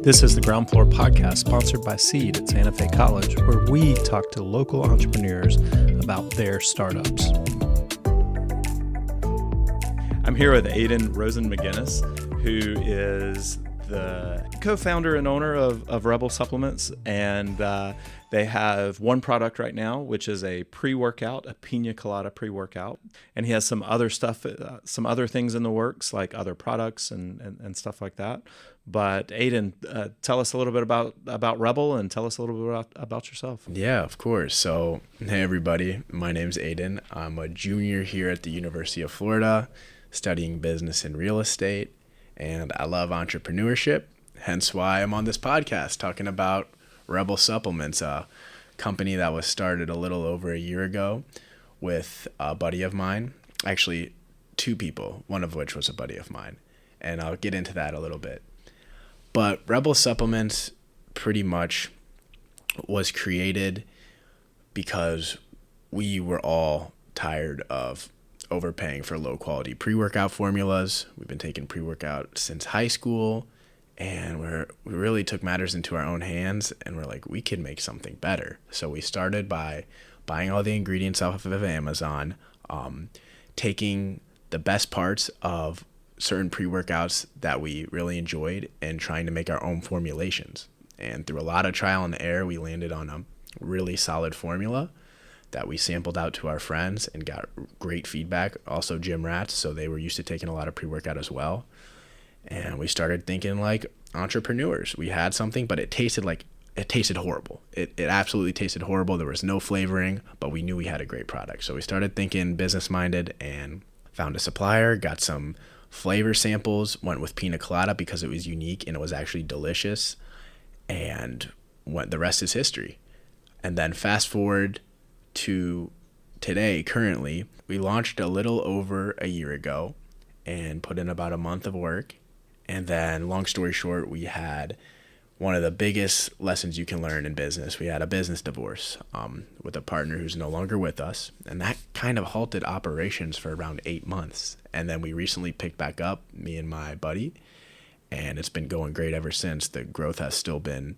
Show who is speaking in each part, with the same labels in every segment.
Speaker 1: This is the Ground Floor Podcast, sponsored by Seed at Santa Fe College, where we talk to local entrepreneurs about their startups. I'm here with Aiden Rosen-McGinnis, who is the co-founder and owner of Rebel Supplements, and they have one product right now, which is a pre-workout, a pina colada pre-workout, and he has some other stuff, some other things in the works, like other products and stuff like that. But Aiden, tell us a little bit about Rebel, and tell us a little bit about yourself.
Speaker 2: Yeah, of course. So, hey everybody, my name's Aiden. I'm a junior here at the University of Florida, studying business and real estate, and I love entrepreneurship, hence why I'm on this podcast talking about Rebel Supplements, a company that was started a little over a year ago with a buddy of mine, actually two people, one of which was a buddy of mine, and I'll get into that a little bit. But Rebel Supplements pretty much was created because we were all tired of overpaying for low quality pre-workout formulas. We've been taking pre-workout since high school, and we really took matters into our own hands, and we're like, we can make something better. So we started by buying all the ingredients off of Amazon, taking the best parts of certain pre-workouts that we really enjoyed and trying to make our own formulations. And through a lot of trial and error, we landed on a really solid formula that we sampled out to our friends and got great feedback. Also gym rats, so they were used to taking a lot of pre-workout as well. And we started thinking like entrepreneurs. We had something, but it tasted horrible. It absolutely tasted horrible. There was no flavoring, but we knew we had a great product. So we started thinking business-minded and found a supplier, got some flavor samples, went with pina colada because it was unique and it was actually delicious, and the rest is history. And then fast forward to today, currently, we launched a little over a year ago and put in about a month of work. And then, long story short, we had one of the biggest lessons you can learn in business. We had a business divorce with a partner who's no longer with us. And that kind of halted operations for around 8 months. And then we recently picked back up, me and my buddy, and it's been going great ever since. The growth has still been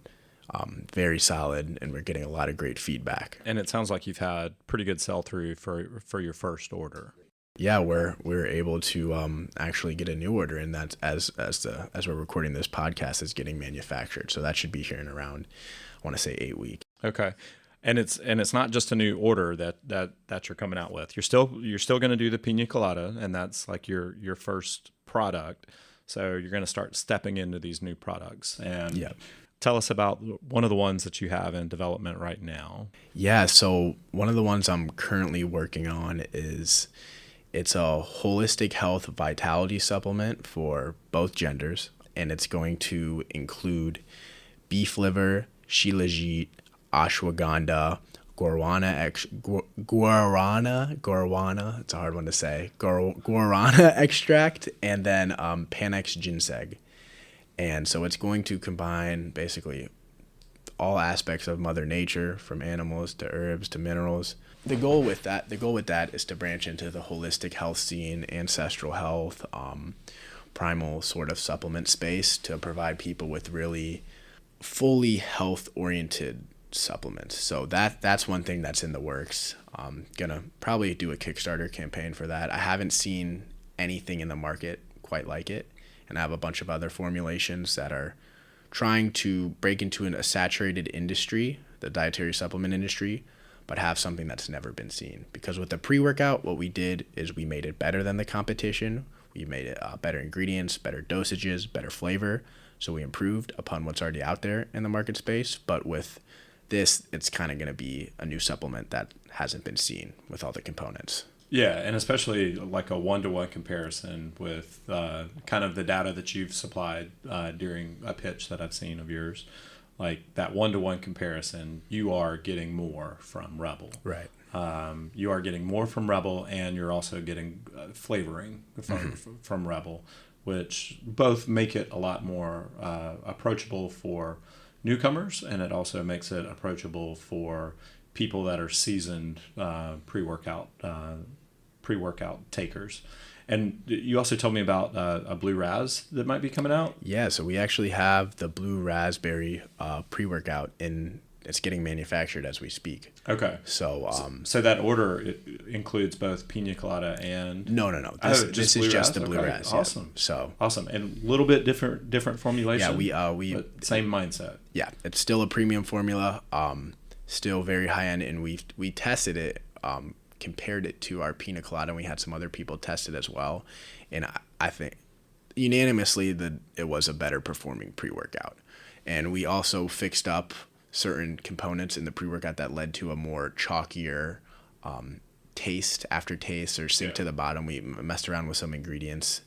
Speaker 2: very solid, and we're getting a lot of great feedback.
Speaker 1: And it sounds like you've had pretty good sell-through for your first order.
Speaker 2: Yeah, we're able to actually get a new order, and that's as we're recording this podcast, is getting manufactured. So that should be here in around, I want to say, 8 weeks.
Speaker 1: Okay, and it's not just a new order that you're coming out with. You're still going to do the pina colada, and that's like your first product. So you're going to start stepping into these new products. And
Speaker 2: yeah.
Speaker 1: Tell us about one of the ones that you have in development right now.
Speaker 2: Yeah, so one of the ones I'm currently working on it's a holistic health vitality supplement for both genders, and it's going to include beef liver, shilajit, ashwagandha, guarana, it's a hard one to say, guarana extract, and then Panax ginseng. And so it's going to combine basically all aspects of Mother Nature, from animals to herbs to minerals. The goal with that is to branch into the holistic health scene, ancestral health, primal sort of supplement space, to provide people with really fully health-oriented supplements. So that's one thing that's in the works. I'm gonna probably do a Kickstarter campaign for that. I haven't seen anything in the market quite like it, and I have a bunch of other formulations that are trying to break into a saturated industry, the dietary supplement industry, but have something that's never been seen. Because with the pre-workout, what we did is we made it better than the competition. We made it better ingredients, better dosages, better flavor. So we improved upon what's already out there in the market space. But with this, it's kind of going to be a new supplement that hasn't been seen with all the components.
Speaker 1: Yeah, and especially like a one-to-one comparison with kind of the data that you've supplied during a pitch that I've seen of yours. Like that one-to-one comparison, you are getting more from Rebel.
Speaker 2: Right.
Speaker 1: You are getting more from Rebel, and you're also getting flavoring from Rebel, which both make it a lot more approachable for newcomers, and it also makes it approachable for people that are seasoned pre-workout takers. And you also told me about a blue raz that might be coming out.
Speaker 2: Yeah, so we actually have the blue raspberry pre-workout it's getting manufactured as we speak.
Speaker 1: Okay. So that order includes both pina colada and
Speaker 2: no. This is just the blue raz.
Speaker 1: Awesome.
Speaker 2: Yeah. So
Speaker 1: awesome, and a little bit different formulation.
Speaker 2: Yeah, we
Speaker 1: but same mindset.
Speaker 2: Yeah, it's still a premium formula. Still very high end, and we tested it. Compared it to our pina colada, and we had some other people test it as well, and I think unanimously that it was a better performing pre-workout. And we also fixed up certain components in the pre-workout that led to a more chalkier aftertaste or sink to the bottom. We messed around with some ingredients,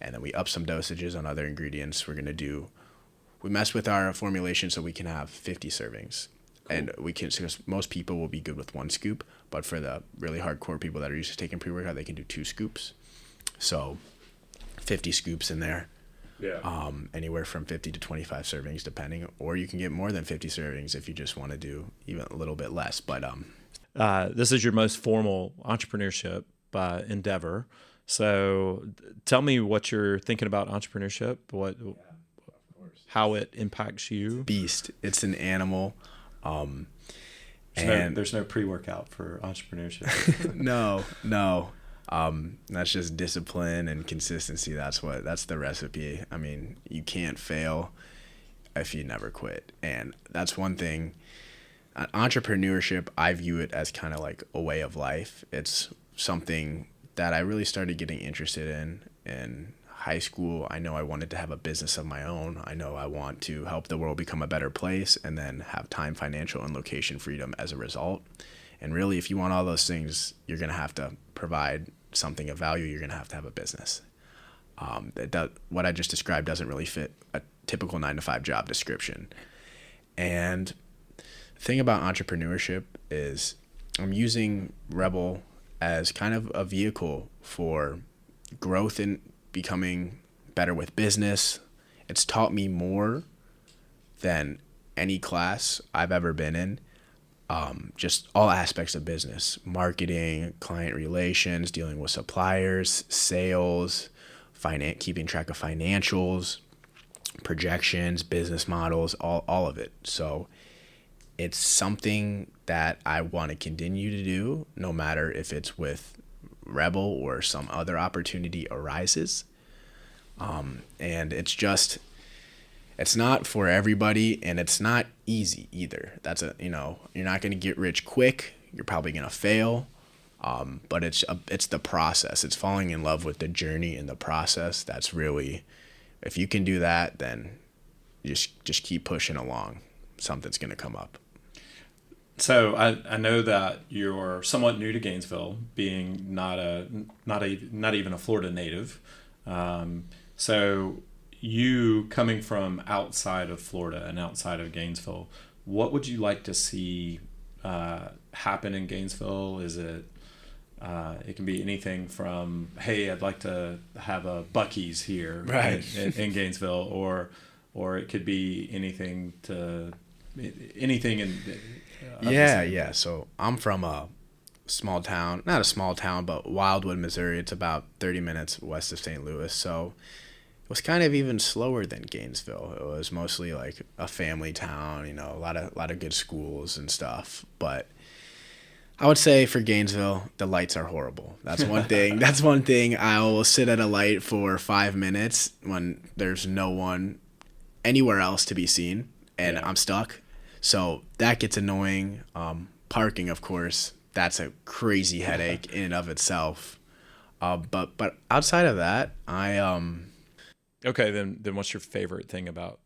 Speaker 2: and then we upped some dosages on other ingredients. We messed with our formulation so we can have 50 servings. Cool. And because most people will be good with 1 scoop, but for the really hardcore people that are used to taking pre-workout, they can do 2 scoops. So 50 scoops in there.
Speaker 1: Yeah.
Speaker 2: Anywhere from 50 to 25 servings, depending, or you can get more than 50 servings if you just want to do even a little bit less. But
Speaker 1: this is your most formal entrepreneurship endeavor. So tell me what you're thinking about entrepreneurship. How it impacts you.
Speaker 2: Beast. It's an animal.
Speaker 1: There's no pre-workout for entrepreneurship.
Speaker 2: No. That's just discipline and consistency. That's the recipe. I mean, you can't fail if you never quit. And that's one thing. Entrepreneurship, I view it as kind of like a way of life. It's something that I really started getting interested in high school. I know I wanted to have a business of my own. I know I want to help the world become a better place and then have time, financial, and location freedom as a result. And really, if you want all those things, you're going to have to provide something of value. You're going to have a business. What I just described doesn't really fit a typical 9-to-5 job description. And the thing about entrepreneurship is I'm using Rebel as kind of a vehicle for growth and becoming better with business. It's taught me more than any class I've ever been in. Just all aspects of business, marketing, client relations, dealing with suppliers, sales, keeping track of financials, projections, business models, all of it. So it's something that I want to continue to do, no matter if it's with Rebel or some other opportunity arises. And it's not for everybody, and it's not easy either. You're not going to get rich quick. You're probably going to fail. But it's the process. It's falling in love with the journey and the process. That's really, if you can do that, then just keep pushing along. Something's going to come up.
Speaker 1: So I know that you're somewhat new to Gainesville, being not even a Florida native. So you coming from outside of Florida and outside of Gainesville, what would you like to see happen in Gainesville? Is it it can be anything from, hey, I'd like to have a Buc-ee's here,
Speaker 2: right,
Speaker 1: in Gainesville, or it could be anything in.
Speaker 2: Yeah. So I'm from a small town, not a small town, but Wildwood, Missouri. It's about 30 minutes west of St. Louis. So it was kind of even slower than Gainesville. It was mostly like a family town, a lot of good schools and stuff. But I would say for Gainesville, the lights are horrible. That's one thing. That's one thing. I will sit at a light for 5 minutes when there's no one anywhere else to be seen, and I'm stuck. So that gets annoying. Parking, of course, that's a crazy headache in and of itself. But outside of that,
Speaker 1: Okay, then what's your favorite thing about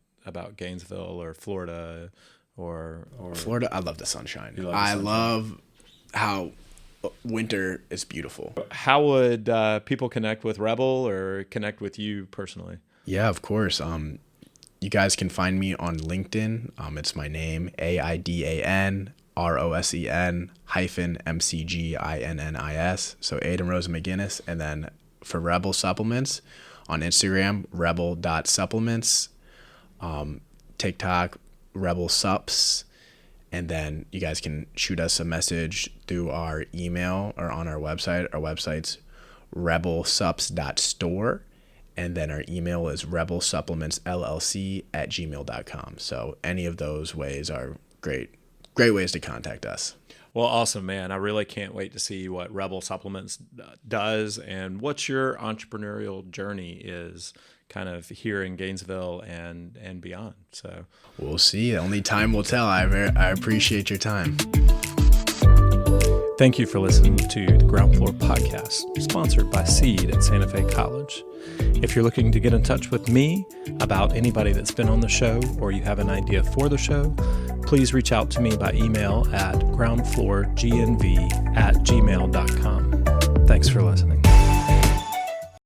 Speaker 1: Gainesville or Florida or
Speaker 2: Florida? I love the sunshine.
Speaker 1: I
Speaker 2: love how winter is beautiful.
Speaker 1: How would people connect with Rebel or connect with you personally? Yeah,
Speaker 2: of course. You guys can find me on LinkedIn. It's my name, AIDAN ROSEN -MCGINNIS. So Aiden Rosen-McGinnis. And then for Rebel Supplements on Instagram, rebel.supplements, TikTok, Rebel Sups. And then you guys can shoot us a message through our email or on our website. Our website's rebelsups.store. And then our email is rebelsupplementsllc@gmail.com. So any of those ways are great ways to contact us.
Speaker 1: Well, awesome, man. I really can't wait to see what Rebel Supplements does and what your entrepreneurial journey is kind of here in Gainesville and beyond. So
Speaker 2: we'll see. Only time will tell. I appreciate your time.
Speaker 1: Thank you for listening to the Ground Floor Podcast, sponsored by Seed at Santa Fe College. If you're looking to get in touch with me about anybody that's been on the show, or you have an idea for the show, please reach out to me by email at groundfloorgnv@gmail.com. Thanks for listening.